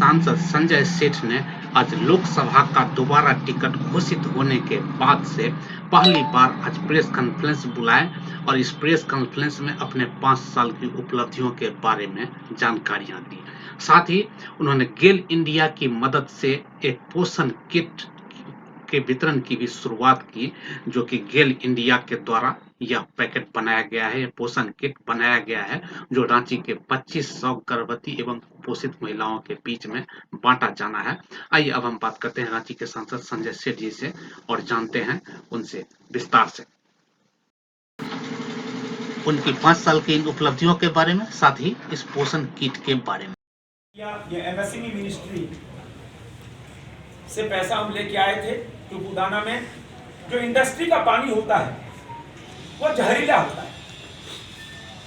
सांसद संजय सेठ ने आज लोकसभा का दोबारा टिकट घोषित होने के बाद से पहली बार आज प्रेस कॉन्फ्रेंस बुलाए और इस प्रेस कॉन्फ्रेंस में अपने 5 साल की उपलब्धियों के बारे में जानकारियां दी। साथ ही उन्होंने गेल इंडिया की मदद से एक पोषण किट के वितरण की भी शुरुआत की, जो कि गेल इंडिया के द्वारा यह पैकेट बनाया गया है, यह पोषण किट बनाया गया है, जो रांची के 2500 गर्भवती एवं कुपोषित महिलाओं के बीच में बांटा जाना है। आइए अब हम बात करते हैं रांची के सांसद संजय सेठ जी से और जानते हैं उनसे विस्तार से उनकी 5 साल की इन उपलब्धियों के बारे में, साथ ही इस पोषण किट के बारे में। ये एमएसएमई मिनिस्ट्री से पैसा हम लेके आए थे टुपुदाना में। जो इंडस्ट्री का पानी होता है वो जहरीला होता है,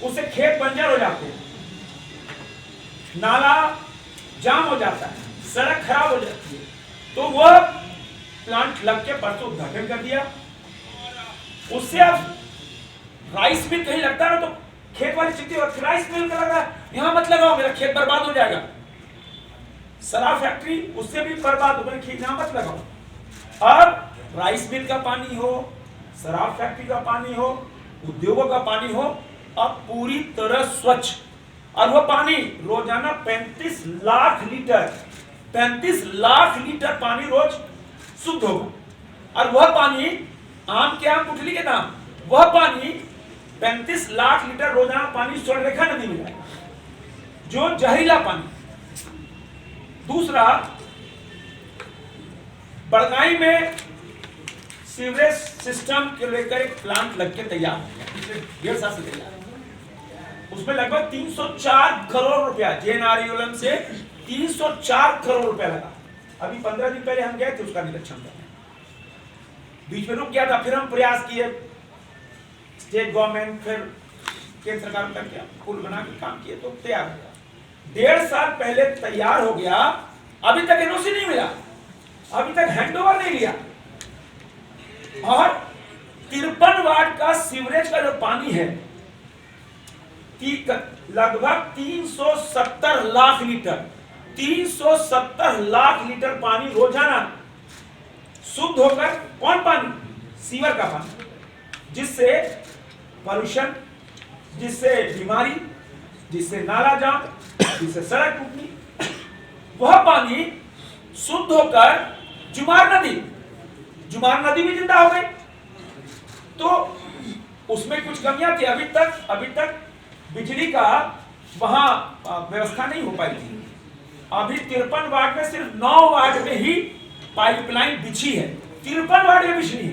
उससे खेत बंजर हो जाते हैं, नाला जाम हो जाता है, सड़क खराब हो जाती है। तो वह प्लांट लग के परसों उद्घाटन कर दिया। उससे अब राइस मिल कहीं लगता है ना, तो खेत वाली चिट्ठी और राइस मिल का लगा, यहां मत लगाओ, मेरा खेत बर्बाद हो जाएगा। शराब फैक्ट्री उससे भी बर्बाद हो गई, खेत यहां मत लगाओ। अब राइस मिल का पानी हो, शराब फैक्ट्री का पानी हो, उद्योगों का पानी हो, अब पूरी तरह स्वच्छ। और वह पानी रोजाना 35 लाख लीटर पानी रोज शुद्ध होगा। और वह पानी आम के आम गुठली के नाम, वह पानी 35 लाख लीटर रोजाना पानी स्वर्णरेखा नदी में जाएगा, जो जहरीला पानी। दूसरा, बड़गाई में सीवरेज सिस्टम के लेकर एक प्लांट लग के तैयार हो गया, पिछले 1.5 साल से तैयार है। उसमें लगभग 304 करोड़ रुपया जेएनआरईएलएम से 304 करोड़ रुपया लगा। अभी 15 दिन पहले हम गए थे उसका निरीक्षण करने, बीच में रुक गया था, फिर हम प्रयास किए, स्टेट गवर्नमेंट फिर केंद्र सरकार करके पुल बना के काम किए तो तैयार हो गया। 1.5 साल पहले तैयार हो गया, अभी तक एनओसी नहीं मिला, अभी तक हैंडओवर नहीं लिया। और 53 वार्ड का सीवरेज का जो पानी है लगभग 370 लाख लीटर पानी रोजाना शुद्ध होकर, कौन पानी? सीवर का पानी, जिससे पॉल्यूशन, जिससे बीमारी, जिससे नाला जाम, जिससे सड़क टूटनी, वह पानी शुद्ध होकर जुमार नदी भी जिंदा हो गई। तो उसमें कुछ कमियां थी, अभी तक बिजली का वहां व्यवस्था नहीं हो पाई थी। अभी 53 वार्ड में सिर्फ 9 वार्ड में ही पाइपलाइन बिछी है, 53 वार्ड में बिछी है।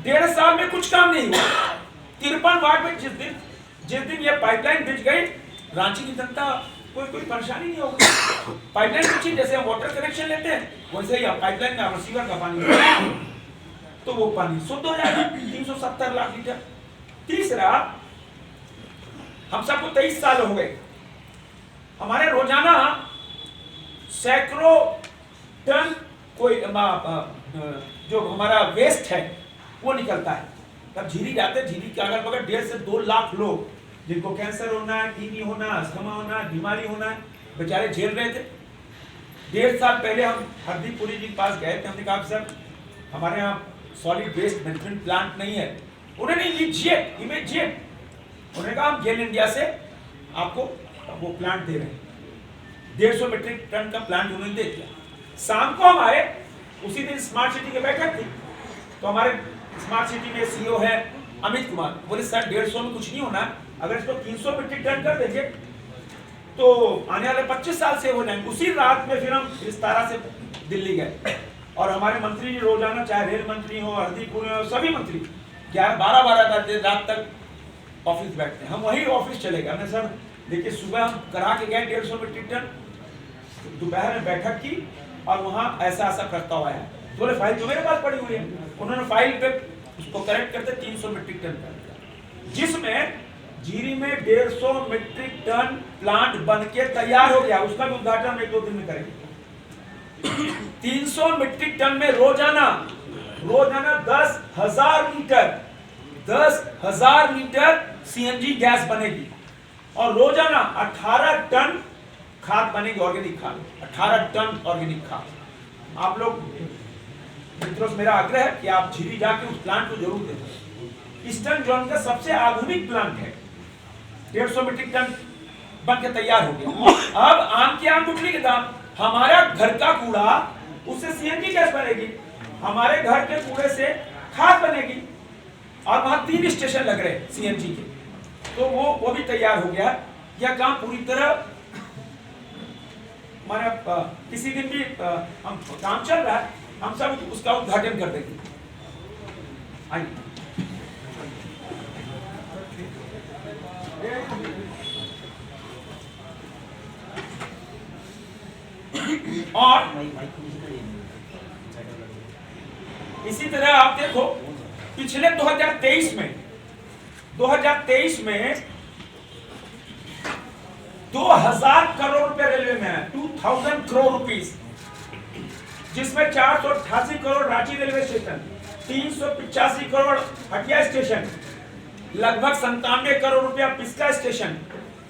1.5 साल में कुछ काम नहीं हुआ। 53 वार्ड में जिस दिन ये पाइपलाइन बिछ गई, रांची की जनता कोई परेशानी नहीं होगी। पाइपलाइन बिछी, जैसे हम वाटर कनेक्शन लेते हैं वैसे ही पाइपलाइन का रिसीवर का पानी, तो वो पानी शुद्ध हो जाएगा। 370 लाख लीटर। तीसरा, हम सबको 23 साल हो गए, हमारे रोजाना सैकड़ों टन कोई जो हमारा वेस्ट है वो निकलता है। तब झीली जाते, झीली के अगल बगल 1.5 से 2 लाख लोग, जिनको कैंसर होना है, टीबी होना, अस्थमा होना है, बीमारी होना है, बेचारे झेल रहे थे। 1.5 साल पहले हम हरदीप पुरी जी के पास गए थे, हमने कहा सर हमारे यहाँ सॉलिड वेस्ट मैनेजमेंट प्लांट नहीं है। उन्होंने इमीडिएट उन्होंने कहा हम गेल इंडिया से आपको वो प्लांट दे रहे हैं। 150 मीट्रिक टन का प्लांट उन्होंने दे दिया। शाम को हम आए, उसी दिन स्मार्ट सिटी की बैठक थी, तो हमारे स्मार्ट सिटी में सीईओ है अमित कुमार, बोले सर 150 में कुछ नहीं होना, अगर इसको 300 मीट्रिक टन कर देंगे तो आने वाले 25 साल से हो जाएंगे। उसी रात में फिर हम विस्तारा से दिल्ली गए और हमारे मंत्री रोजाना, चाहे रेल मंत्री हो, हरदीप पुरी हो, सभी मंत्री 11-12 रात तक ऑफिस बैठते हैं। हम वही ऑफिस चले गए। हमने सर देखिए, सुबह हम करा के गए 150 मीट्रिक टन, दोपहर में बैठक की और वहाँ ऐसा प्रस्ताव आया। बोले फाइल तो मेरे पास पड़ी हुई है। उन्होंने फाइल पे उसको करेक्ट करते 300 मीट्रिक टन कर दिया, जिसमें जीरी में 150 मीट्रिक टन प्लांट बन के तैयार हो गया। उसका भी उद्घाटन 1-2 दिन में करेंगे। 300 मीट्रिक टन में रोजाना 10,000 लीटर सीएनजी गैस बनेगी और रोजाना 18 टन खाद बनेगी, ऑर्गेनिक खाद, 18 टन ऑर्गेनिक खाद। आप लोग मित्रों से मेरा आग्रह है कि आप झिरी जाके उस प्लांट को जरूर देखें। ईस्टर्न जोन का सबसे आधुनिक प्लांट है, 150 मीट्रिक टन बन के तैयार हो गया। अब आम की आम गुठली के दाम, हमारा घर का कूड़ा, उससे सीएनजी गैस बनेगी, हमारे घर के कूड़े से खाद बनेगी, और वहां 3 स्टेशन लग रहे हैं सीएनजी के, तो वो भी तैयार हो गया। यह काम पूरी तरह माने किसी दिन भी हम काम चल रहा है, हम सब उसका उद्घाटन कर देंगे। आइए और इसी तरह आप देखो पिछले 2023 में 2000 करोड़ रुपए रेलवे में है, 2000 करोड़ रुपीस, जिसमें 488 crore Ranchi railway station, 385 crore Hatia station, लगभग 97 करोड़ रुपया पिस्का स्टेशन,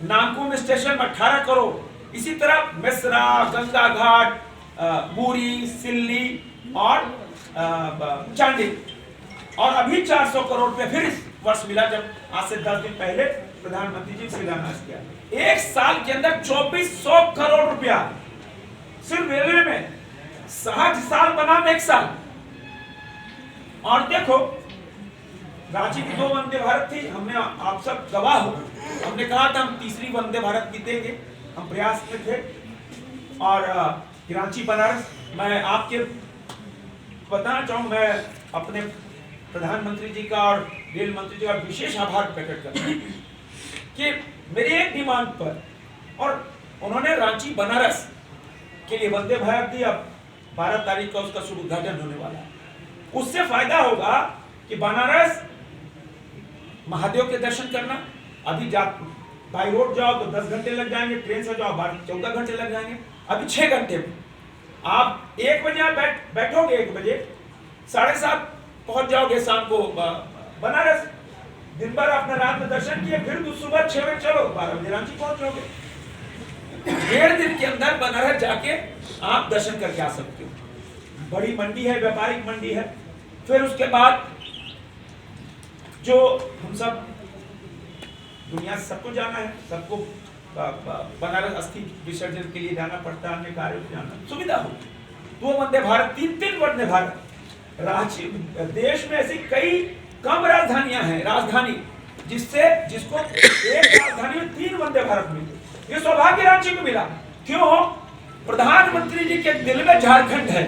नामकुम स्टेशन 18 करोड़, इसी तरह मिश्रा, गंगा घाट, मूरी, सिल्ली और चांदी, और अभी 400 करोड़ रुपए फिर इस वर्ष मिला, जब आज से 10 दिन पहले प्रधानमंत्री जी शिलान्यास किया। एक साल के अंदर 2400 करोड़ रुपया सिर्फ रेलवे में, 60 साल बनाम एक साल। और देखो रांची की 2 वंदे भारत थी, हमने, आप सब गवाह हो, हमने कहा था हम तीसरी वंदे भारत भी देंगे, हम प्रयास में थे। और रांची बनारस, मैं आपके बताना चाहूँ, मैं अपने प्रधानमंत्री जी का और रेल मंत्री जी का विशेष आभार प्रकट करता हूं कि मेरी एक डिमांड पर, और उन्होंने रांची बनारस के लिए वंदे भारत दी। अब 12 तारीख का उसका शुभ उद्घाटन होने वाला है। उससे फायदा होगा कि बनारस महादेव के दर्शन करना, अभी बाई रोड जाओ तो 10 घंटे लग जाएंगे, ट्रेन से जाओ 14 घंटे लग जाएंगे, अभी 6 घंटे में आप 1 बजे आप बैठोगे, 1 बजे 7:30 पहुंच जाओगे शाम को बनारस। दिन भर अपना रात में दर्शन किए, फिर सुबह 6 बजे चलो, 12 बजे रांची पहुंच जाओगे। 1.5 दिन के अंदर बनारस जाके आप दर्शन करके आ सकते हो। बड़ी मंडी है, व्यापारिक मंडी है। फिर उसके बाद जो हम सब दुनिया से सबको जाना है, सबको बनारस अस्थि विसर्जन के लिए जाना पड़ता है, अन्य कार्यों से जाना, सुविधा हो। 2 वंदे भारत, 3 वंदे भारत। रांची, देश में ऐसी कई कम राजधानियां हैं, राजधानी जिसको एक राजधानी में 3 वंदे भारत मिले। ये सौभाग्य रांची को मिला। क्यों? प्रधानमंत्री जी के दिल में झारखंड है,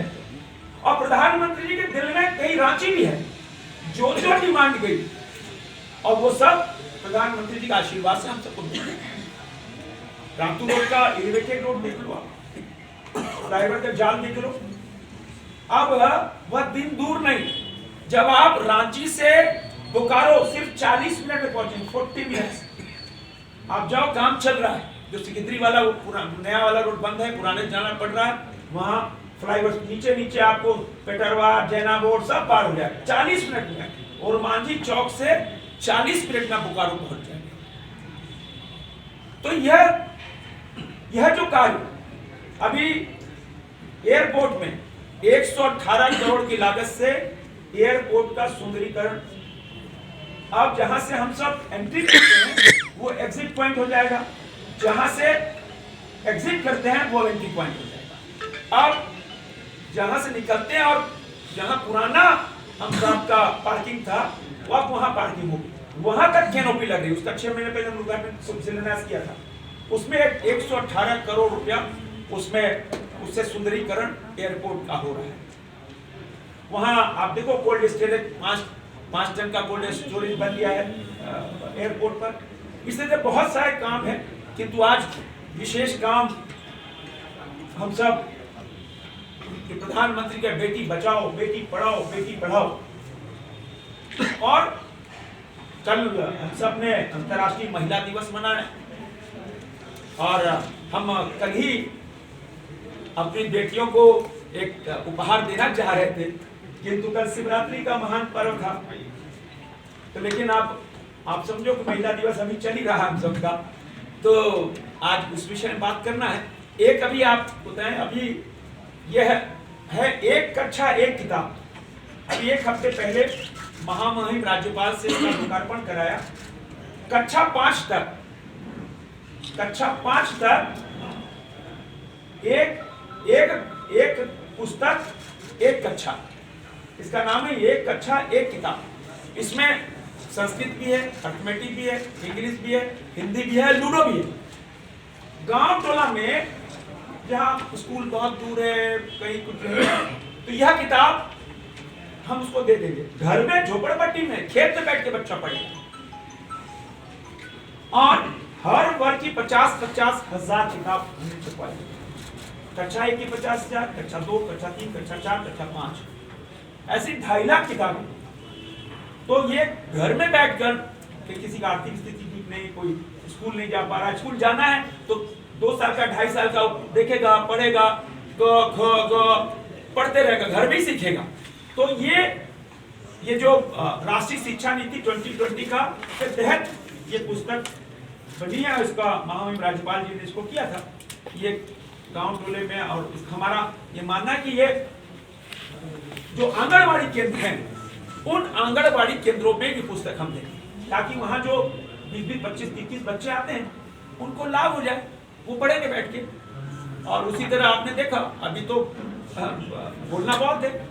और प्रधानमंत्री जी के दिल में कहीं रांची भी है। जो डिमांड गई, और वो सब प्रधानमंत्री जी का आशीर्वाद से हम सबको मिला। रातू रोड का एलिवेटेड रोड देख लो, आप ड्राइवर का जाल देख लो। अब वह दिन दूर नहीं जब आप रांची से बोकारो सिर्फ 40 मिनट में पहुंचेंगे, 40 मिनट्स। आप जाओ, काम चल रहा है, जो सिकिंदरी वाला, वो नया वाला रोड बंद है, पुराने जाना पड़ रहा है, वहां फ्लाईओवर नीचे आपको पेटरवा, जैना बोर्ड सब पार हो जाएगा 40 मिनट में, और मांझी चौक से 40 मिनट में बोकारो पहुंच जाएंगे। तो यह जो कार्य अभी एयरपोर्ट में 118 करोड़ की लागत से एयरपोर्ट का सुंदरीकरण, अब जहां से हम सब एंट्री करते हैं वो एग्जिट पॉइंट हो जाएगा, जहां से एग्जिट करते हैं वो एंट्री पॉइंट हो जाएगा। अब जहां से निकलते हैं और जहां पुराना हम सबका पार्किंग था, अब वहां पार्किंग होगी, वहां तक कैनोपी लग रही है। उसका 6 महीने पहले हम उद्घाटन शिलान्यास किया था, उसमें 118 करोड़ रुपया उससे सुंदरीकरण एयरपोर्ट का हो रहा है। वहां आप देखो कोल्ड स्टोरेज, 5 टन का कोल्ड स्टोरेज बन गया है एयरपोर्ट पर। इस तरह बहुत सारे काम है, किंतु आज विशेष काम हम सब प्रधानमंत्री के बेटी बचाओ, बेटी पढ़ाओ, बेटी पढ़ाओ। और कल हम सब ने अंतर्राष्ट्रीय महिला दिवस मनाया, और हम कल ही अपनी बेटियों को एक उपहार देना चाह रहे थे, किंतु कल शिवरात्रि का महान पर्व था। तो लेकिन आप समझो कि महिला दिवस अभी चल ही रहा हम सबका, तो आज उस विषय में बात करना है। एक अभी आप बताएं, अभी यह है एक कक्षा एक किताब। अभी एक हफ्ते पहले महामहिम राज्यपाल से इसका लोकार्पण कराया। कक्षा 5 तक एक पुस्तक एक कक्षा, इसका नाम है एक कक्षा एक किताब। इसमें संस्कृत भी है, अर्थमेटिक भी है, इंग्लिश भी है, हिंदी भी है, लूडो भी है। गांव टोला में जहाँ स्कूल बहुत दूर है, कहीं कुछ नहीं है, तो यह किताब हम उसको दे देंगे। घर में झोपड़पट्टी में खेत में बैठ के बच्चा पढ़ेगा। और हर वर्ग की 50-50 हजार किताब हमने छपवाई। कक्षा 1 की 50,000, कक्षा 2, कक्षा 3, कक्षा 4, कक्षा 5, ऐसी 2.5 लाख किताबें। तो ये घर में बैठकर कि किसी का आर्थिक स्थिति ठीक नहीं, कोई स्कूल नहीं जा पा रहा, स्कूल जाना है तो 2 साल का 2.5 साल का देखेगा, पढ़ेगा, क ख ग पढ़ते रहेगा, घर में ही सीखेगा। तो ये जो राष्ट्रीय शिक्षा नीति 2020 का के तहत ये पुस्तक बनी है। इसका महामहिम राज्यपाल जी ने इसको किया था। ये गांव टोले में, और हमारा ये मानना है कि ये जो आंगनबाड़ी केंद्र हैं, उन आंगनबाड़ी केंद्रों में ये पुस्तक हम दें, ताकि वहां जो 20-20, 25-30 बच्चे आते हैं उनको लाभ हो जाए, वो पढ़ेंगे बैठ के। और उसी तरह आपने देखा, अभी तो बोलना बहुत है,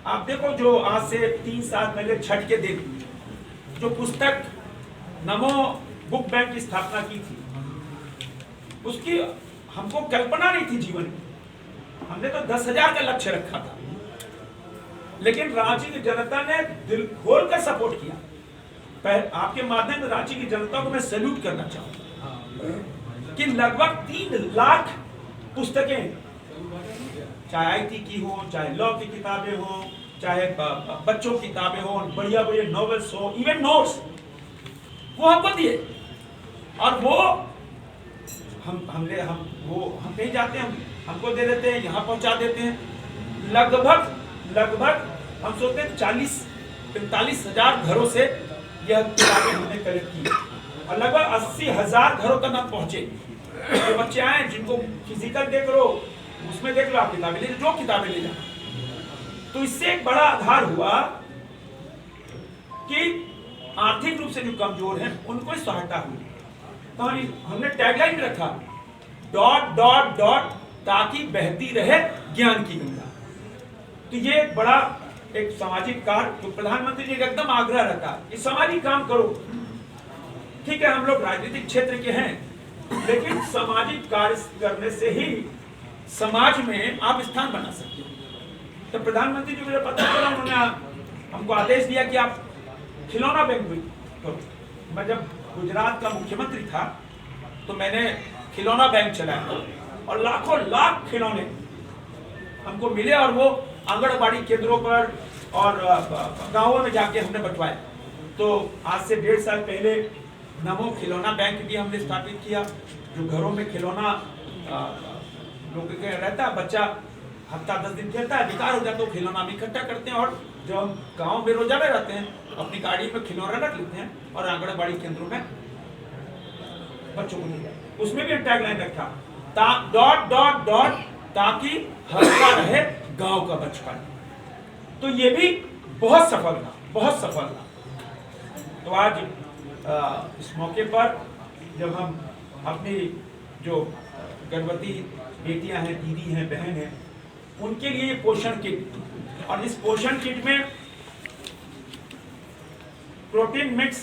आप देखो जो आज से 3 साल पहले छठ के दिन जो पुस्तक नमो बुक बैंक की स्थापना की थी, उसकी हमको कल्पना नहीं थी जीवन में। हमने तो 10,000 का लक्ष्य रखा था, लेकिन रांची की जनता ने दिल खोल कर सपोर्ट किया। आपके माध्यम से रांची की जनता को मैं सैल्यूट करना चाहूंगा कि लगभग 3 लाख पुस्तकें, चाहे आईटी की हो, चाहे लॉ की किताबें हो, चाहे बच्चों की किताबें हो, बढ़िया बढ़िया नॉवेल्स हो, इवन नोट्स, वो हमको दिए। और वो हम कहीं जाते हैं, हमको दे देते हैं, यहाँ पहुंचा देते हैं। लगभग हम सोचते हैं 40-45 हजार घरों से यह किताबें हमने कलेक्ट की, और लगभग 80,000 घरों तक हम पहुंचे। जो बच्चे आए, जिनको फिजिकल देख लो, उसमें देख लो, आप किताबें ले, जो किताबें ले जाओ। तो इससे एक बड़ा आधार हुआ कि आर्थिक रूप से जो कमजोर हैं उनको सहायता हुई। तो हमने टैगलाइन भी रखा, ... ताकि बहती रहे ज्ञान की गंगा। तो ये बड़ा एक सामाजिक कार्य, तो प्रधानमंत्री जी का एकदम आग्रह रहता है कि सामाजिक काम करो। ठीक है, हम लोग राजनीतिक क्षेत्र के हैं, लेकिन सामाजिक कार्य करने से ही समाज में आप स्थान बना सकते हो। तो प्रधानमंत्री जी मुझे पता चला, उन्होंने हमको आदेश दिया कि आप खिलौना बैंक भी करो। मैं जब गुजरात का मुख्यमंत्री था तो मैंने खिलौना बैंक चलाया, और लाखों लाख खिलौने हमको मिले, और वो आंगनबाड़ी केंद्रों पर और गांवों में जाके हमने बंटवाए। तो आज से 1.5 साल पहले नमो खिलौना बैंक भी हमने स्थापित किया, जो घरों में खिलौना लोगों के रहता है, बच्चा हफ्ता 10 दिन खेलता है, बेकार हो जाता है, तो खिलौना भी इकट्ठा करते हैं। और जो हम गाँव में रोजाना रहते हैं, अपनी गाड़ी में खिलौना रख लेते हैं और आंगनबाड़ी केंद्रों में बच्चों को ले जाते हैं। उसमें भी टैगलाइन रखा, ... ताकि हल्का रहे गांव का बचपन। तो ये भी बहुत सफल था। तो आज इस मौके पर जब हम अपनी जो गर्भवती बेटियां हैं, दीदी हैं, बहन हैं, उनके लिए पोषण किट, और इस पोषण किट में protein mix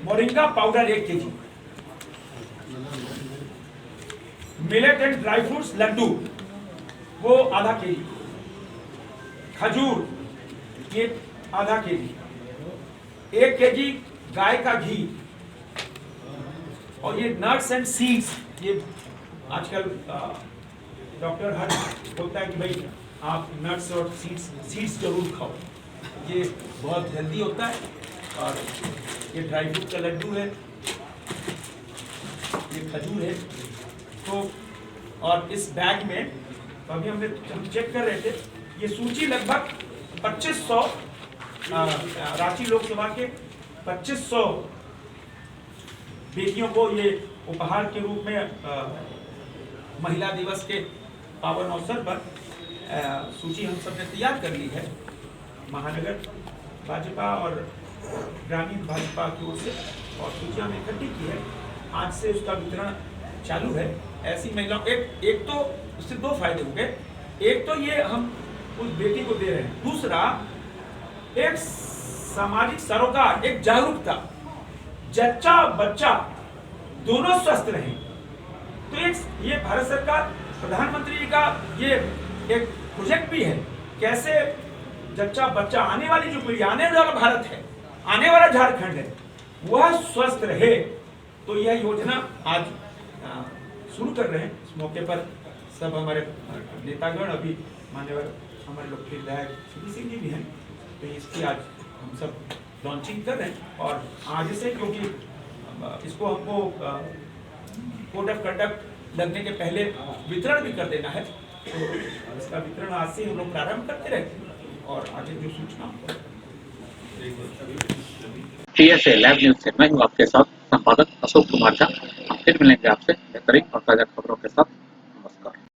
moringa powder 1 kg, millet and dry fruits laddu वो आधा kg, खजूर ये आधा kg, 1 kg गाय का घी, और ये नट्स एंड सीड्स। ये आजकल डॉक्टर हर बोलता है कि भाई आप नट्स और सीड्स जरूर खाओ, ये बहुत हेल्दी होता है। और ये ड्राई फ्रूट का लड्डू है, ये खजूर है। तो और इस बैग में अभी हम चेक कर रहे थे, ये सूची लगभग 2500 रांची लोकसभा के 2500 बेटियों को ये उपहार के रूप में महिला दिवस के पावन अवसर पर सूची हम सब ने तैयार कर ली है। महानगर भाजपा और ग्रामीण भाजपा की ओर से, और सूचियां हमने इकट्ठी की है। आज से उसका वितरण चालू है। ऐसी महिलाओं एक तो उससे दो फायदे हो गए। एक तो ये हम उस बेटी को दे रहे हैं, दूसरा एक सामाजिक सरोकार, एक जागरूकता, जच्चा बच्चा दोनों स्वस्थ रहें। तो ये भारत सरकार प्रधानमंत्री जी का ये एक प्रोजेक्ट भी है, कैसे जच्चा बच्चा, आने वाली जो पीढ़ी, आने वाला भारत है, आने वाला झारखंड है, वह स्वस्थ रहे। तो यह योजना आज शुरू कर रहे हैं। इस मौके पर सब हमारे नेतागण, अभी मान्यवर हमारे लोकप्रिय विधायक श्री सिंह जी भी हैं, तो इसकी आज हम सब लॉन्चिंग कर रहे हैं। और आज से, क्योंकि इसको हमको कोड ऑफ कंडक्ट लगने के पहले वितरण भी कर देना है, तो इसका वितरण आज से हम लोग प्रारंभ करते रहेंगे और आगे जो सूचना। TSA लाइव न्यूज से मैं हूँ आपके साथ संपादक अशोक कुमार झा। हम फिर मिलेंगे आपसे बेहतरीन और ताजा खबरों के साथ।